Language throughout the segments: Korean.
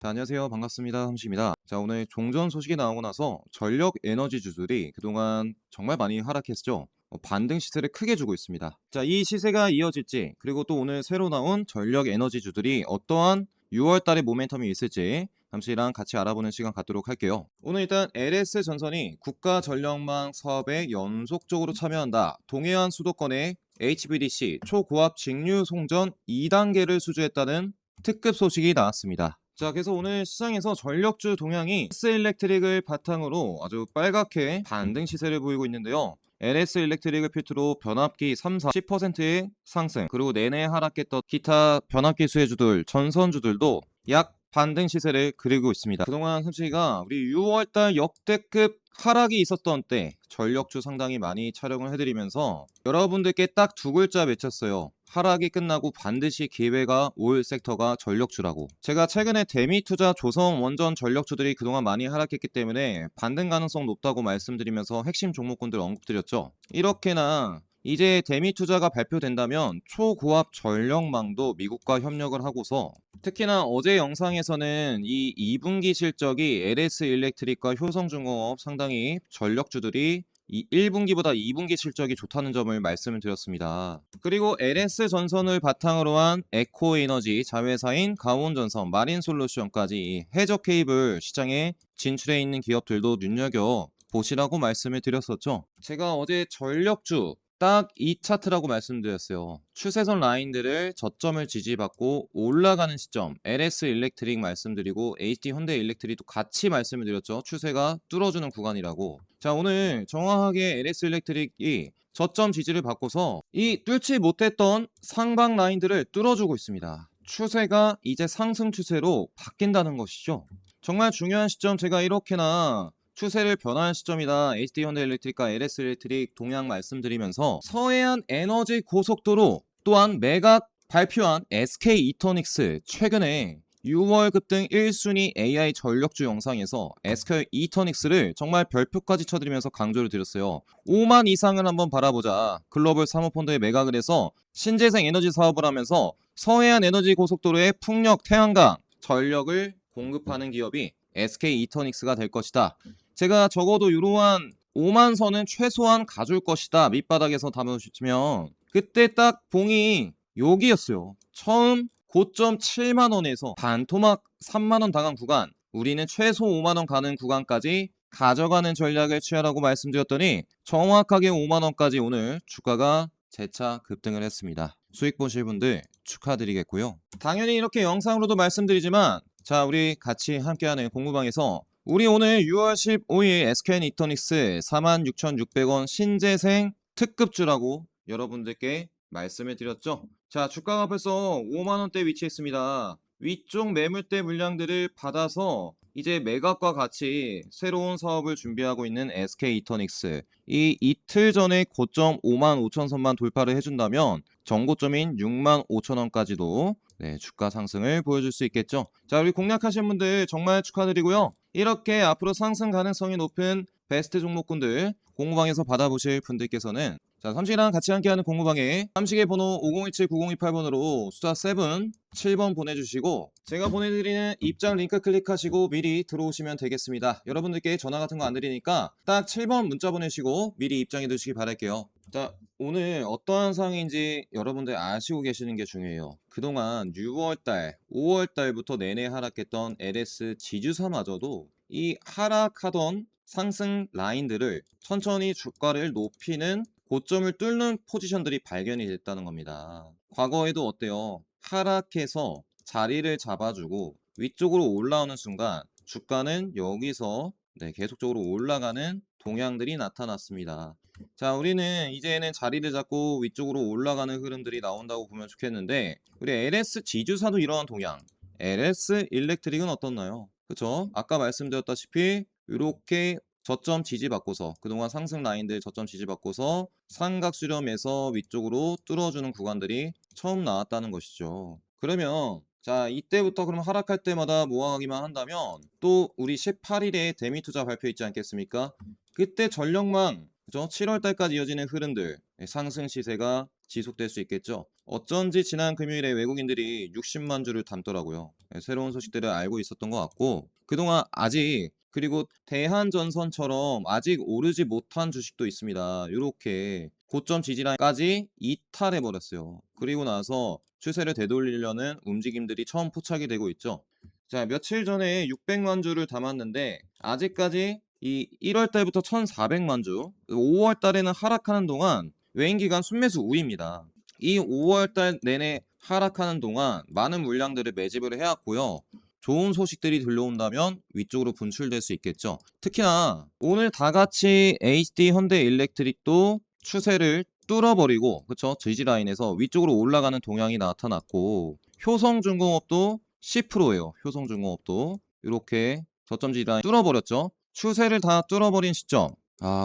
자, 안녕하세요. 반갑습니다. 함식입니다. 자, 오늘 종전 소식이 나오고 나서 전력 에너지주들이 그동안 정말 많이 하락했죠. 반등 시세를 크게 주고 있습니다. 자, 이 시세가 이어질지, 그리고 또 오늘 새로 나온 전력 에너지주들이 어떠한 6월 달의 모멘텀이 있을지 잠시랑 같이 알아보는 시간 갖도록 할게요. 오늘 일단 LS 전선이 국가 전력망 사업에 연속적으로 참여한다. 동해안 수도권에 HVDC 초고압 직류 송전 2단계를 수주했다는 특급 소식이 나왔습니다. 자, 그래서 오늘 시장에서 전력주 동향이 S일렉트릭을 바탕으로 아주 빨갛게 반등 시세를 보이고 있는데요. LS 일렉트릭을 필두로 변압기 3사 10%의 상승, 그리고 내내 하락했던 기타 변압기 수혜주들, 전선주들도 약 반등 시세를 그리고 있습니다. 그동안 솔직히가 우리 6월달 역대급 하락이 있었던 때 전력주 상당히 많이 촬영을 해드리면서 여러분들께 딱 두 글자 외쳤어요. 하락이 끝나고 반드시 기회가 올 섹터가 전력주라고. 제가 최근에 대미투자 조성 원전 전력주들이 그동안 많이 하락했기 때문에 반등 가능성 높다고 말씀드리면서 핵심 종목군들 언급드렸죠. 이렇게나 이제 대미투자가 발표된다면 초고압 전력망도 미국과 협력을 하고서, 특히나 어제 영상에서는 이 2분기 실적이 LS 일렉트릭과 효성중공업 상당히 전력주들이 이 1분기보다 2분기 실적이 좋다는 점을 말씀을 드렸습니다. 그리고 LS 전선을 바탕으로 한 에코에너지 자회사인 가온전선, 마린솔루션까지 해적 케이블 시장에 진출해 있는 기업들도 눈여겨보시라고 말씀을 드렸었죠. 제가 어제 전력주 딱 이 차트라고 말씀드렸어요. 추세선 라인들을 저점을 지지받고 올라가는 시점, LS 일렉트릭 말씀드리고 HD 현대 일렉트릭도 같이 말씀을 드렸죠. 추세가 뚫어주는 구간이라고. 자, 오늘 정확하게 LS 일렉트릭이 저점 지지를 받고서 이 뚫지 못했던 상방 라인들을 뚫어주고 있습니다. 추세가 이제 상승 추세로 바뀐다는 것이죠. 정말 중요한 시점, 제가 이렇게나 추세를 변화한 시점이다. HD 현대일렉트릭과 LS 일렉트릭 동향 말씀드리면서 서해안 에너지 고속도로 또한 매각 발표한 SK 이터닉스, 최근에 6월 급등 1순위 AI 전력주 영상에서 SK 이터닉스를 정말 별표까지 쳐드리면서 강조를 드렸어요. 5만 이상을 한번 바라보자. 글로벌 사모펀드에 매각을 해서 신재생 에너지 사업을 하면서 서해안 에너지 고속도로에 풍력, 태양광 전력을 공급하는 기업이 SK 이터닉스가 될 것이다. 제가 적어도 이러한 5만 선은 최소한 가줄 것이다. 밑바닥에서 담으시면 그때 딱 봉이 여기였어요. 처음 고점 7만원에서 반토막 3만원 당한 구간, 우리는 최소 5만원 가는 구간까지 가져가는 전략을 취하라고 말씀드렸더니 정확하게 5만원까지 오늘 주가가 재차 급등을 했습니다. 수익 보실 분들 축하드리겠고요. 당연히 이렇게 영상으로도 말씀드리지만, 자, 우리 같이 함께하는 공부방에서 우리 오늘 6월 15일 SK 이터닉스 46,600원 신재생 특급주라고 여러분들께 말씀을 드렸죠. 자, 주가가 벌써 5만원대 위치했습니다. 위쪽 매물대 물량들을 받아서 이제 매각과 같이 새로운 사업을 준비하고 있는 SK 이터닉스, 이 이틀 전에 고점 5만 5천 선만 돌파를 해준다면 정고점인 6만 5천 원까지도 주가 상승을 보여줄 수 있겠죠. 자, 우리 공략하신 분들 정말 축하드리고요. 이렇게 앞으로 상승 가능성이 높은 베스트 종목군들 공부방에서 받아보실 분들께서는, 자, 삼식이랑 같이 함께하는 공부방에 삼식의 번호 5027-9028번으로 숫자 7번 보내주시고 제가 보내드리는 입장 링크 클릭하시고 미리 들어오시면 되겠습니다. 여러분들께 전화 같은 거 안 드리니까 딱 7번 문자 보내시고 미리 입장해 두시기 바랄게요. 자, 오늘 어떠한 상황인지 여러분들 아시고 계시는 게 중요해요. 그동안 6월달, 5월달부터 내내 하락했던 LS 지주사마저도 이 하락하던 상승 라인들을 천천히 주가를 높이는 고점을 뚫는 포지션들이 발견이 됐다는 겁니다. 과거에도 어때요? 하락해서 자리를 잡아주고 위쪽으로 올라오는 순간 주가는 여기서 계속적으로 올라가는 동향들이 나타났습니다. 자, 우리는 이제는 자리를 잡고 위쪽으로 올라가는 흐름들이 나온다고 보면 좋겠는데, 우리 LS 지주사도 이러한 동향, LS 일렉트릭은 어떻나요? 그쵸? 아까 말씀드렸다시피 이렇게 저점 지지받고서, 그동안 상승 라인들 저점 지지받고서 삼각 수렴에서 위쪽으로 뚫어주는 구간들이 처음 나왔다는 것이죠. 그러면 자, 이때부터 그럼 하락할 때마다 모아가기만 한다면 또 우리 18일에 대미투자 발표 있지 않겠습니까? 그때 전력망, 그죠? 7월 달까지 이어지는 흐름들, 상승 시세가 지속될 수 있겠죠. 어쩐지 지난 금요일에 외국인들이 60만 주를 담더라고요. 새로운 소식들을 알고 있었던 것 같고, 그동안 아직, 그리고 대한전선처럼 아직 오르지 못한 주식도 있습니다. 요렇게 고점 지지라인까지 이탈해 버렸어요. 그리고 나서 추세를 되돌리려는 움직임들이 처음 포착이 되고 있죠. 자, 며칠 전에 600만 주를 담았는데 아직까지 이 1월 달부터 1,400만 주, 5월 달에는 하락하는 동안 외인 기관 순매수 우위입니다. 이 5월 달 내내 하락하는 동안 많은 물량들을 매집을 해왔고요. 좋은 소식들이 들려온다면 위쪽으로 분출될 수 있겠죠. 특히나 오늘 다 같이 HD 현대일렉트릭도 추세를 뚫어버리고, 그쵸? 지지라인에서 위쪽으로 올라가는 동향이 나타났고, 효성중공업도 10%예요. 효성중공업도 이렇게 저점 지지라인 뚫어버렸죠. 추세를 다 뚫어버린 시점,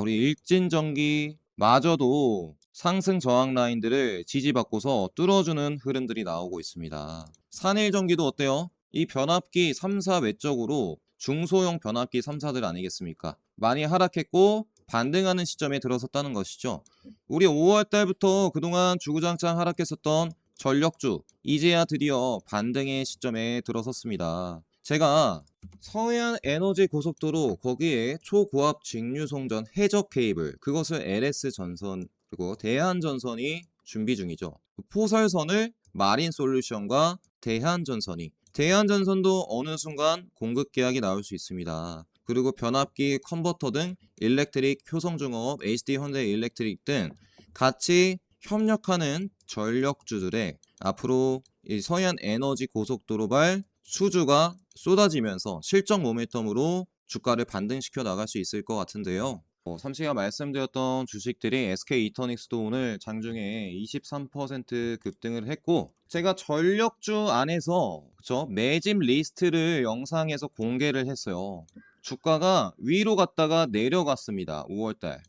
우리 일진전기 마저도 상승 저항 라인들을 지지받고서 뚫어주는 흐름들이 나오고 있습니다. 산일전기도 어때요? 이 변압기 3사 외적으로 중소형 변압기 3사들 아니겠습니까? 많이 하락했고 반등하는 시점에 들어섰다는 것이죠. 우리 5월 달부터 그동안 주구장창 하락했었던 전력주, 이제야 드디어 반등의 시점에 들어섰습니다. 제가 서해안 에너지 고속도로 거기에 초고압 직류송전 해적 케이블, 그것을 LS전선 그리고 대한전선이 준비 중이죠. 포설선을 마린솔루션과 대한전선도 어느 순간 공급 계약이 나올 수 있습니다. 그리고 변압기 컨버터 등 일렉트릭 효성중공업, HD 현대일렉트릭 등 같이 협력하는 전력주들의 앞으로 이 서해안 에너지 고속도로발 수주가 쏟아지면서 실적 모멘텀으로 주가를 반등시켜 나갈 수 있을 것 같은데요. 삼시가 말씀드렸던 주식들이 SK 이터닉스도 오늘 장중에 23% 급등을 했고, 제가 전력주 안에서 그쵸? 매집 리스트를 영상에서 공개를 했어요. 주가가 위로 갔다가 내려갔습니다. 5월달.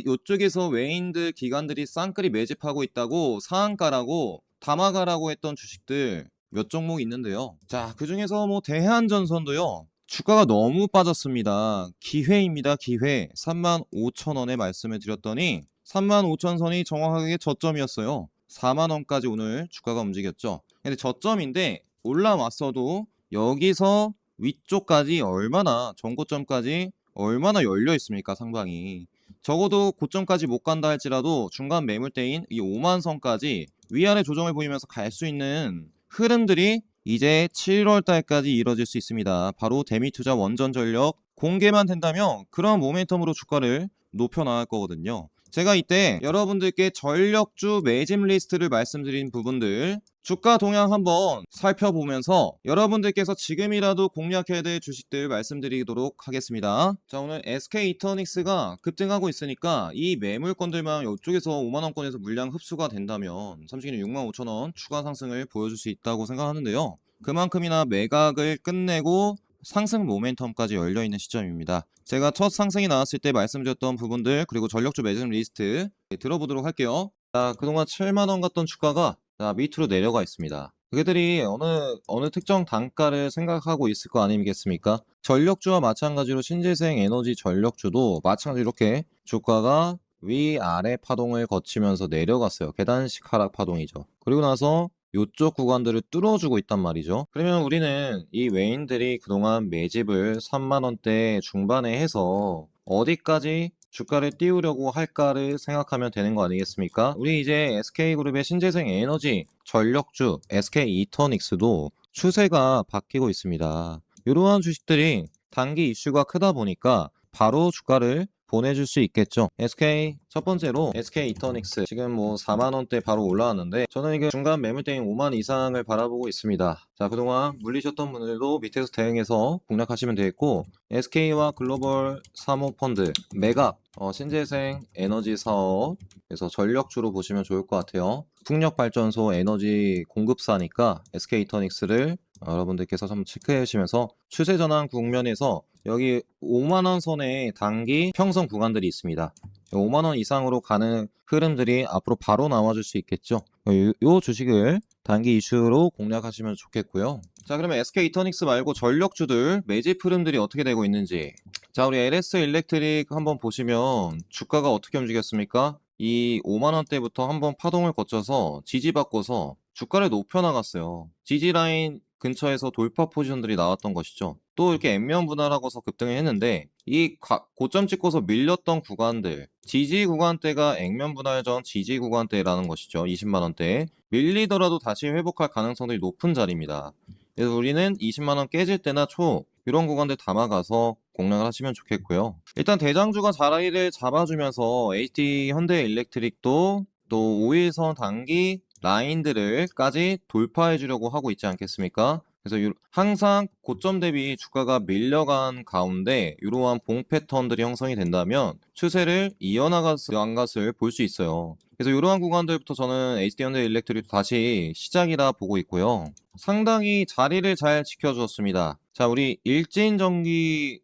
요쪽에서 외인들 기관들이 쌍끌이 매집하고 있다고 상한가라고 담아가라고 했던 주식들 몇 종목 있는데요. 자, 그 중에서 뭐 대한전선도요. 주가가 너무 빠졌습니다. 기회입니다. 기회. 35,000원에 말씀을 드렸더니 35,000선이 정확하게 저점이었어요. 4만원까지 오늘 주가가 움직였죠. 근데 저점인데 올라왔어도 여기서 위쪽까지 전고점까지 얼마나 열려 있습니까, 상방이. 적어도 고점까지 못 간다 할지라도 중간 매물대인 이 5만선까지 위아래 조정을 보이면서 갈 수 있는 흐름들이 이제 7월 달까지 이뤄질 수 있습니다. 바로 대미투자 원전전력 공개만 된다면 그런 모멘텀으로 주가를 높여 나갈 거거든요. 제가 이때 여러분들께 전력주 매집 리스트를 말씀드린 부분들 주가 동향 한번 살펴보면서 여러분들께서 지금이라도 공략해야 될 주식들 말씀드리도록 하겠습니다. 자, 오늘 SK 이터닉스가 급등하고 있으니까 이 매물권들만 이쪽에서 5만원권에서 물량 흡수가 된다면 삼식이는 65,000원 추가 상승을 보여줄 수 있다고 생각하는데요. 그만큼이나 매각을 끝내고 상승 모멘텀까지 열려있는 시점입니다. 제가 첫 상승이 나왔을 때 말씀드렸던 부분들 그리고 전력주 매집 리스트 들어보도록 할게요. 자, 그동안 7만원 갔던 주가가 밑으로 내려가 있습니다. 그들이 어느 특정 단가를 생각하고 있을 거 아니겠습니까? 전력주와 마찬가지로 신재생 에너지 전력주도 마찬가지로 이렇게 주가가 위아래 파동을 거치면서 내려갔어요. 계단식 하락 파동이죠. 그리고 나서 이쪽 구간들을 뚫어주고 있단 말이죠. 그러면 우리는 이 외인들이 그동안 매집을 3만원대 중반에 해서 어디까지 주가를 띄우려고 할까를 생각하면 되는 거 아니겠습니까? 우리 이제 SK그룹의 신재생 에너지 전력주 SK 이터닉스도 추세가 바뀌고 있습니다. 이러한 주식들이 단기 이슈가 크다 보니까 바로 주가를 보내줄 수 있겠죠. 첫 번째로 SK 이터닉스 지금 뭐 4만원대 바로 올라왔는데 저는 이게 중간 매물대인 5만 이상을 바라보고 있습니다. 자, 그동안 물리셨던 분들도 밑에서 대응해서 공략하시면 되겠고, SK와 글로벌 사모펀드 매각 신재생 에너지 사업에서 전력주로 보시면 좋을 것 같아요. 풍력발전소 에너지 공급사니까 SK 이터닉스를 여러분들께서 좀 체크해 주시면서 추세 전환 국면에서 여기 5만원 선의 단기 평선 구간들이 있습니다. 5만원 이상으로 가는 흐름들이 앞으로 바로 나와줄 수 있겠죠. 이 주식을 단기 이슈로 공략하시면 좋겠고요. 자, 그러면 SK 이터닉스 말고 전력주들 매집 흐름들이 어떻게 되고 있는지, 자, 우리 LS 일렉트릭 한번 보시면 주가가 어떻게 움직였습니까? 이 5만원대부터 한번 파동을 거쳐서 지지받고서 주가를 높여 나갔어요. 지지라인 근처에서 돌파 포지션들이 나왔던 것이죠. 또 이렇게 액면 분할하고서 급등을 했는데 이 고점 찍고서 밀렸던 구간들, 지지 구간대가 액면 분할 전 지지 구간대라는 것이죠. 20만 원대. 밀리더라도 다시 회복할 가능성들이 높은 자리입니다. 그래서 우리는 20만 원 깨질 때나 초 이런 구간들 담아가서 공략을 하시면 좋겠고요. 일단 대장주가 자리를 잡아주면서 HD 현대일렉트릭도 또 5일선 단기 라인들을까지 돌파해 주려고 하고 있지 않겠습니까? 그래서 항상 고점 대비 주가가 밀려간 가운데 이러한 봉 패턴들이 형성이 된다면 추세를 이어나간 것을 볼 수 있어요. 그래서 이러한 구간들부터 저는 HD현대일렉트릭도 다시 시작이라 보고 있고요. 상당히 자리를 잘 지켜주었습니다. 자, 우리 일진전기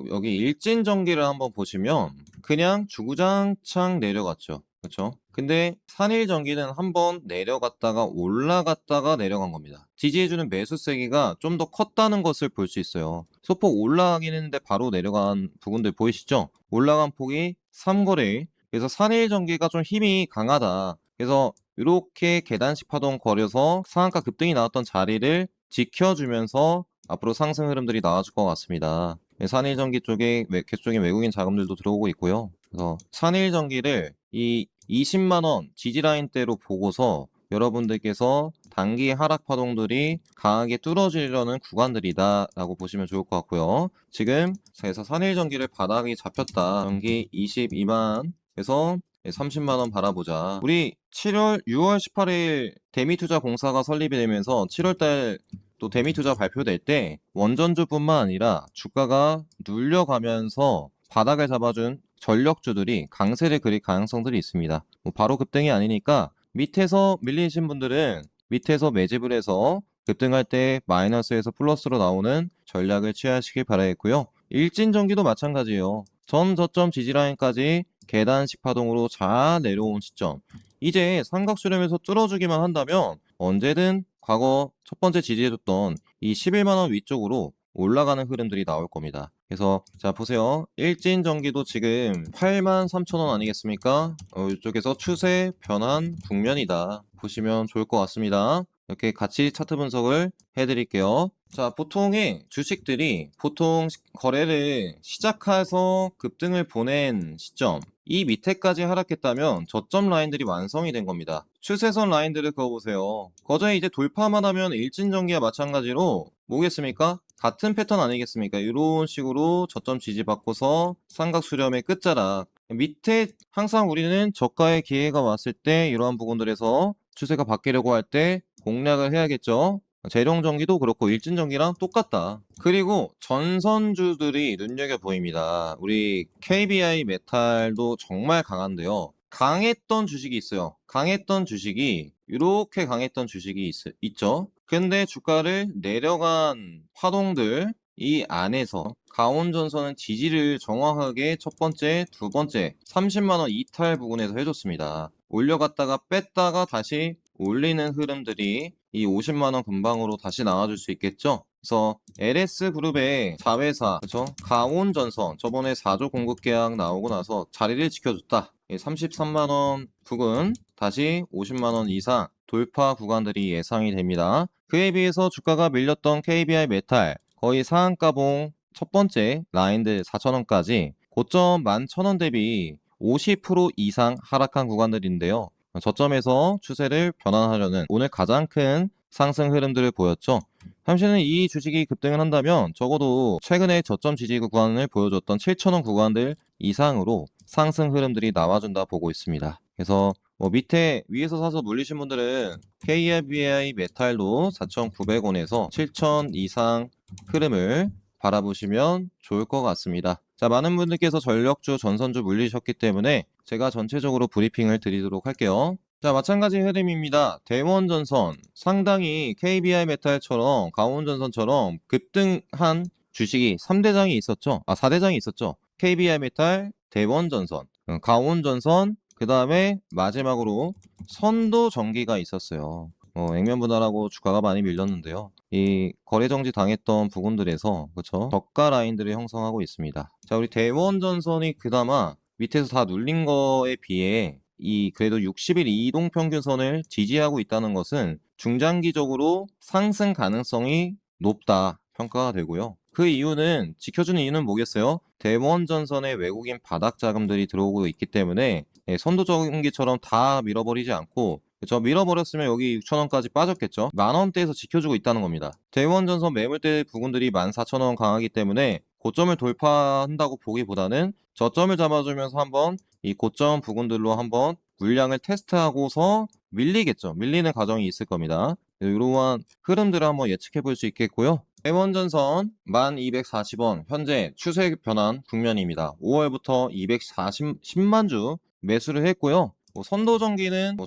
여기 일진전기를 한번 보시면 그냥 주구장창 내려갔죠. 그렇죠? 근데 산일전기는 한번 내려갔다가 올라갔다가 내려간 겁니다. 지지해주는 매수 세기가 좀 더 컸다는 것을 볼 수 있어요. 소폭 올라가긴 했는데 바로 내려간 부분들 보이시죠? 올라간 폭이 3거래일. 그래서 산일전기가 좀 힘이 강하다. 그래서 이렇게 계단식 파동 거려서 상한가 급등이 나왔던 자리를 지켜주면서 앞으로 상승 흐름들이 나와줄 것 같습니다. 산일전기 쪽에 계속적인 외국인 자금들도 들어오고 있고요. 그래서 산일전기를 이 20만원 지지라인대로 보고서 여러분들께서 단기 하락 파동들이 강하게 뚫어지려는 구간들이다 라고 보시면 좋을 것 같고요. 지금 그래서 산일전기를 바닥이 잡혔다. 전기 22만에서 30만원 바라보자. 우리 6월 18일 대미투자공사가 설립이 되면서 7월달 또 대미투자 발표될 때 원전주뿐만 아니라 주가가 눌려가면서 바닥을 잡아준 전력주들이 강세를 그릴 가능성들이 있습니다. 바로 급등이 아니니까 밑에서 밀리신 분들은 밑에서 매집을 해서 급등할 때 마이너스에서 플러스로 나오는 전략을 취하시길 바라겠고요. 일진전기도 마찬가지예요. 전 저점 지지라인까지 계단식 파동으로 잘 내려온 시점. 이제 삼각수렴에서 뚫어주기만 한다면 언제든 과거 첫 번째 지지해줬던 이 11만원 위쪽으로 올라가는 흐름들이 나올 겁니다. 그래서 자 보세요. 일진전기도 지금 83,000원 아니겠습니까? 이쪽에서 추세 변환 국면이다 보시면 좋을 것 같습니다. 이렇게 같이 차트 분석을 해드릴게요. 자, 보통의 주식들이 보통 거래를 시작해서 급등을 보낸 시점 이 밑에까지 하락했다면 저점 라인들이 완성이 된 겁니다. 추세선 라인들을 그어보세요. 거저에 이제 돌파만 하면 일진전기와 마찬가지로 뭐겠습니까? 같은 패턴 아니겠습니까? 이런 식으로 저점 지지받고서 삼각수렴의 끝자락 밑에 항상 우리는 저가의 기회가 왔을 때 이러한 부분들에서 추세가 바뀌려고 할 때 공략을 해야겠죠. 재룡전기도 그렇고 일진전기랑 똑같다. 그리고 전선주들이 눈여겨 보입니다. 우리 KBI 메탈도 정말 강한데요. 강했던 주식이 있어요. 강했던 주식이 이렇게 강했던 주식이 있죠. 근데 주가를 내려간 파동들 이 안에서 강원전선은 지지를 정확하게 첫 번째, 두 번째 30만원 이탈 부분에서 해줬습니다. 올려갔다가 뺐다가 다시 올리는 흐름들이 이 50만원 근방으로 다시 나와줄 수 있겠죠. 그래서 LS그룹의 자회사 그렇죠? 강원전선 저번에 4조 공급 계약 나오고 나서 자리를 지켜줬다. 33만원 부근 다시 50만원 이상 돌파 구간들이 예상이 됩니다. 그에 비해서 주가가 밀렸던 KBI 메탈 거의 상한가봉 첫 번째 라인들 4,000원까지 고점 11,000원 대비 50% 이상 하락한 구간들인데요. 저점에서 추세를 변환하려는 오늘 가장 큰 상승 흐름들을 보였죠. 당시에는 이 주식이 급등을 한다면 적어도 최근에 저점 지지 구간을 보여줬던 7,000원 구간들 이상으로 상승 흐름들이 나와준다 보고 있습니다. 그래서 밑에 위에서 사서 물리신 분들은 KBI 메탈도 4,900원에서 7,000 이상 흐름을 바라보시면 좋을 것 같습니다. 자, 많은 분들께서 전력주, 전선주 물리셨기 때문에 제가 전체적으로 브리핑을 드리도록 할게요. 자, 마찬가지 흐름입니다. 대원전선 상당히 KBI 메탈처럼 강원전선처럼 급등한 주식이 3대장이 있었죠. 4대장이 있었죠. KBI 메탈, 대원전선, 강원전선, 그 다음에 마지막으로 선도전기가 있었어요. 액면 분할하고 주가가 많이 밀렸는데요. 이 거래 정지 당했던 부분들에서 그렇죠? 저가 라인들을 형성하고 있습니다. 자, 우리 대원전선이 그나마 밑에서 다 눌린 거에 비해 이 그래도 60일 이동평균선을 지지하고 있다는 것은 중장기적으로 상승 가능성이 높다 평가가 되고요. 그 이유는 지켜주는 이유는 뭐겠어요? 대원전선에 외국인 바닥 자금들이 들어오고 있기 때문에 선도전기처럼 다 밀어버리지 않고 그쵸? 밀어버렸으면 여기 6,000원까지 빠졌겠죠? 만원대에서 지켜주고 있다는 겁니다. 대원전선 매물대 부분들이 14,000원 강하기 때문에 고점을 돌파한다고 보기보다는 저점을 잡아주면서 한번 이 고점 부분들로 한번 물량을 테스트하고서 밀리겠죠. 밀리는 과정이 있을 겁니다. 이러한 흐름들을 한번 예측해 볼 수 있겠고요. 대원전선 1240원 현재 추세 변환 국면입니다. 5월부터 210만 주 매수를 했고요. 선도전기는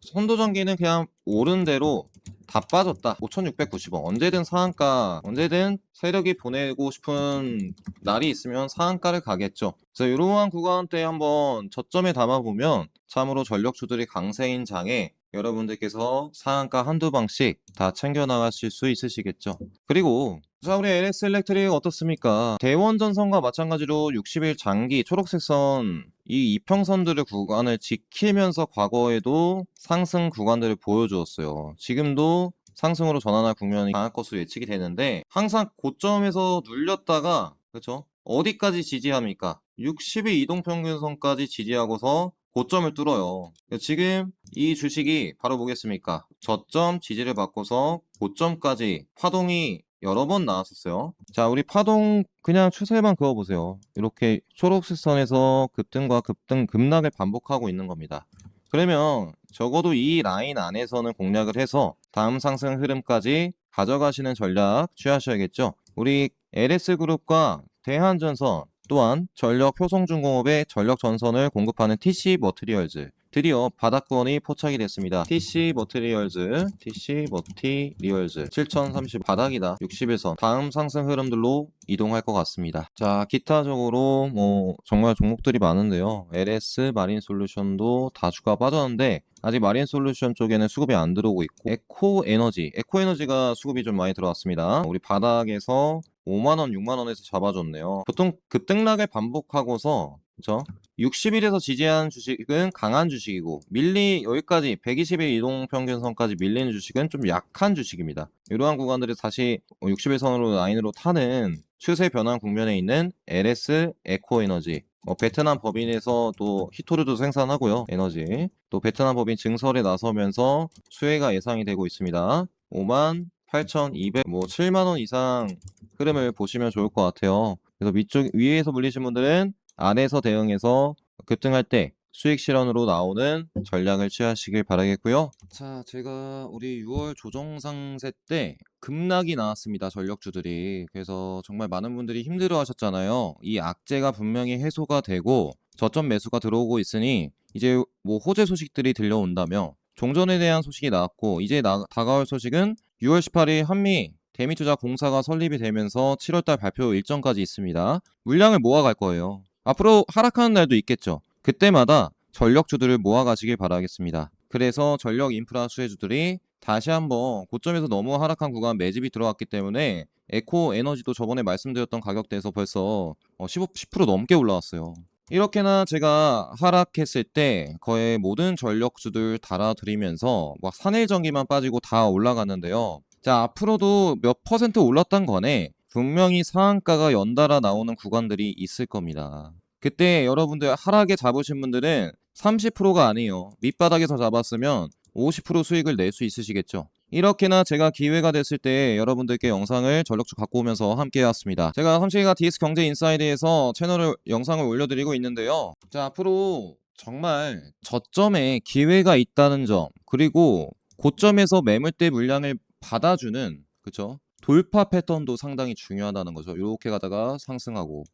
선도전기는 그냥 오른 대로 다 빠졌다. 5,690원. 언제든 상한가, 언제든 세력이 보내고 싶은 날이 있으면 상한가를 가겠죠. 그래서 이러한 구간대 한번 저점에 담아보면 참으로 전력주들이 강세인 장에 여러분들께서 상한가 한두 방씩 다 챙겨 나가실 수 있으시겠죠. 그리고 자, 우리 LS 일렉트릭 어떻습니까? 대원전선과 마찬가지로 60일 장기 초록색 선 이 이평선들의 구간을 지키면서 과거에도 상승 구간들을 보여주었어요. 지금도 상승으로 전환할 국면이 강할 것으로 예측이 되는데 항상 고점에서 눌렸다가 그렇죠? 어디까지 지지합니까? 60일 이동평균선까지 지지하고서 고점을 뚫어요. 지금 이 주식이 바로 뭐겠습니까? 저점 지지를 받고서 고점까지 파동이 여러 번 나왔었어요. 자, 우리 파동 그냥 추세만 그어보세요. 이렇게 초록색 선에서 급등과 급락을 반복하고 있는 겁니다. 그러면 적어도 이 라인 안에서는 공략을 해서 다음 상승 흐름까지 가져가시는 전략 취하셔야겠죠. 우리 LS그룹과 대한전선 또한 전력 효성중공업의 전력 전선을 공급하는 TC 머티리얼즈 드디어 바닥권이 포착이 됐습니다. TC 머티리얼즈 7030 바닥이다. 61선 다음 상승 흐름들로 이동할 것 같습니다. 자, 기타적으로 뭐 정말 종목들이 많은데요. LS 마린솔루션도 다주가 빠졌는데 아직 마린솔루션 쪽에는 수급이 안 들어오고 있고 에코에너지가 수급이 좀 많이 들어왔습니다. 우리 바닥에서 5만원, 6만원에서 잡아줬네요. 보통 급등락을 반복하고서 그쵸? 60일에서 지지한 주식은 강한 주식이고 여기까지 120일 이동평균선까지 밀리는 주식은 좀 약한 주식입니다. 이러한 구간들이 다시 60일 선으로 라인으로 타는 추세 변환 국면에 있는 LS 에코에너지 베트남 법인에서 또 히토르도 생산하고요. 에너지 또 베트남 법인 증설에 나서면서 수혜가 예상이 되고 있습니다. 58,200 7만원 이상 흐름을 보시면 좋을 것 같아요. 그래서 위에서 물리신 분들은 아래에서 대응해서 급등할 때 수익 실현으로 나오는 전략을 취하시길 바라겠고요. 자, 제가 우리 6월 조정상세 때 급락이 나왔습니다. 전력주들이. 그래서 정말 많은 분들이 힘들어 하셨잖아요. 이 악재가 분명히 해소가 되고 저점 매수가 들어오고 있으니 이제 뭐 호재 소식들이 들려온다며 종전에 대한 소식이 나왔고 이제 다가올 소식은 6월 18일 한미 대미투자공사가 설립이 되면서 7월달 발표 일정까지 있습니다. 물량을 모아갈 거예요. 앞으로 하락하는 날도 있겠죠. 그때마다 전력주들을 모아가시길 바라겠습니다. 그래서 전력 인프라 수혜주들이 다시 한번 고점에서 너무 하락한 구간 매집이 들어왔기 때문에 에코 에너지도 저번에 말씀드렸던 가격대에서 벌써 10% 넘게 올라왔어요. 이렇게나 제가 하락했을 때 거의 모든 전력주들 달아드리면서 막 산일전기만 빠지고 다 올라갔는데요. 자, 앞으로도 몇 퍼센트 올랐단 거네. 분명히 상한가가 연달아 나오는 구간들이 있을 겁니다. 그때 여러분들 하락에 잡으신 분들은 30%가 아니에요. 밑바닥에서 잡았으면 50% 수익을 낼 수 있으시겠죠. 이렇게나 제가 기회가 됐을 때 여러분들께 영상을 전력주 갖고 오면서 함께 해왔습니다. 제가 삼식이가 DS 경제 인사이드에서 영상을 올려드리고 있는데요. 자, 앞으로 정말 저점에 기회가 있다는 점 그리고 고점에서 매물대 물량을 받아주는 그쵸? 돌파 패턴도 상당히 중요하다는 거죠. 이렇게 가다가 상승하고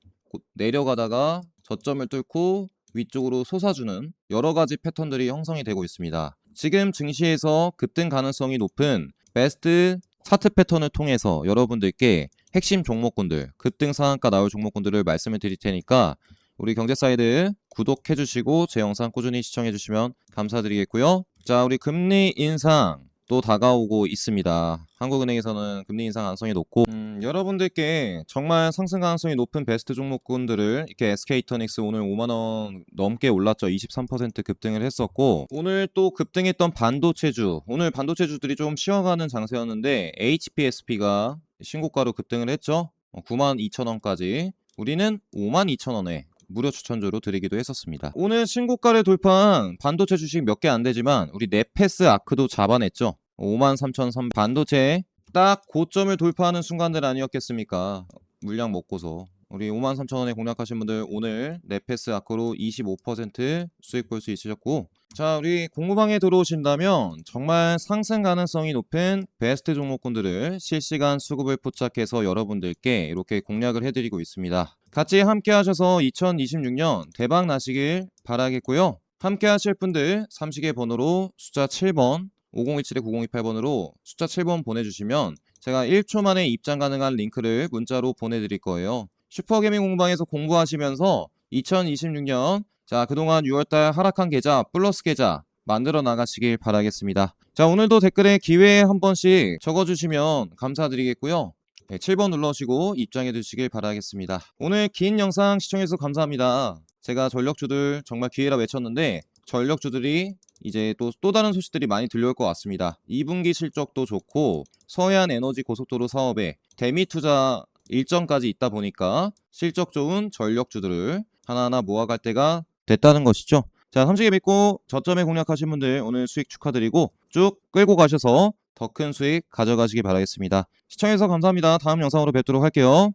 내려가다가 저점을 뚫고 위쪽으로 솟아주는 여러 가지 패턴들이 형성이 되고 있습니다. 지금 증시에서 급등 가능성이 높은 베스트 차트 패턴을 통해서 여러분들께 핵심 종목군들, 급등 상한가 나올 종목군들을 말씀을 드릴 테니까 우리 경제사이드 구독해 주시고 제 영상 꾸준히 시청해 주시면 감사드리겠고요. 자, 우리 금리 인상 또 다가오고 있습니다. 한국은행에서는 금리 인상 가능성이 높고 여러분들께 정말 상승 가능성이 높은 베스트 종목군들을 이렇게 SK이터닉스 오늘 5만 원 넘게 올랐죠. 23% 급등을 했었고 오늘 또 급등했던 반도체주 오늘 반도체주들이 좀 쉬어가는 장세였는데 HPSP가 신고가로 급등을 했죠. 92,000원까지 우리는 52,000원에 무료 추천주로 드리기도 했었습니다. 오늘 신고가를 돌파한 반도체 주식 몇 개 안 되지만 우리 넷패스 아크도 잡아냈죠. 53,300 반도체 딱 고점을 돌파하는 순간들 아니었겠습니까? 물량 먹고서 우리 53,000원에 공략하신 분들 오늘 넷패스 아크로 25% 수익 볼 수 있으셨고 자 우리 공부방에 들어오신다면 정말 상승 가능성이 높은 베스트 종목군들을 실시간 수급을 포착해서 여러분들께 이렇게 공략을 해드리고 있습니다. 같이 함께 하셔서 2026년 대박 나시길 바라겠고요. 함께 하실 분들 삼식의 번호로 숫자 7번 5027-9028번으로 숫자 7번 보내주시면 제가 1초 만에 입장 가능한 링크를 문자로 보내드릴 거예요. 슈퍼개미 공부방에서 공부하시면서 2026년 자 그동안 6월달 하락한 계좌 플러스 계좌 만들어 나가시길 바라겠습니다. 자 오늘도 댓글에 기회에 한 번씩 적어주시면 감사드리겠고요. 네, 7번 눌러주시고 입장해 주시길 바라겠습니다. 오늘 긴 영상 시청해주셔서 감사합니다. 제가 전력주들 정말 기회라 외쳤는데 전력주들이 이제 또 다른 소식들이 많이 들려올 것 같습니다. 2분기 실적도 좋고 서해안 에너지 고속도로 사업에 대미 투자 일정까지 있다 보니까 실적 좋은 전력주들을 하나하나 모아갈 때가 됐다는 것이죠. 자, 삼식에 믿고 저점에 공략하신 분들 오늘 수익 축하드리고 쭉 끌고 가셔서 더 큰 수익 가져가시기 바라겠습니다. 시청해주셔서 감사합니다. 다음 영상으로 뵙도록 할게요.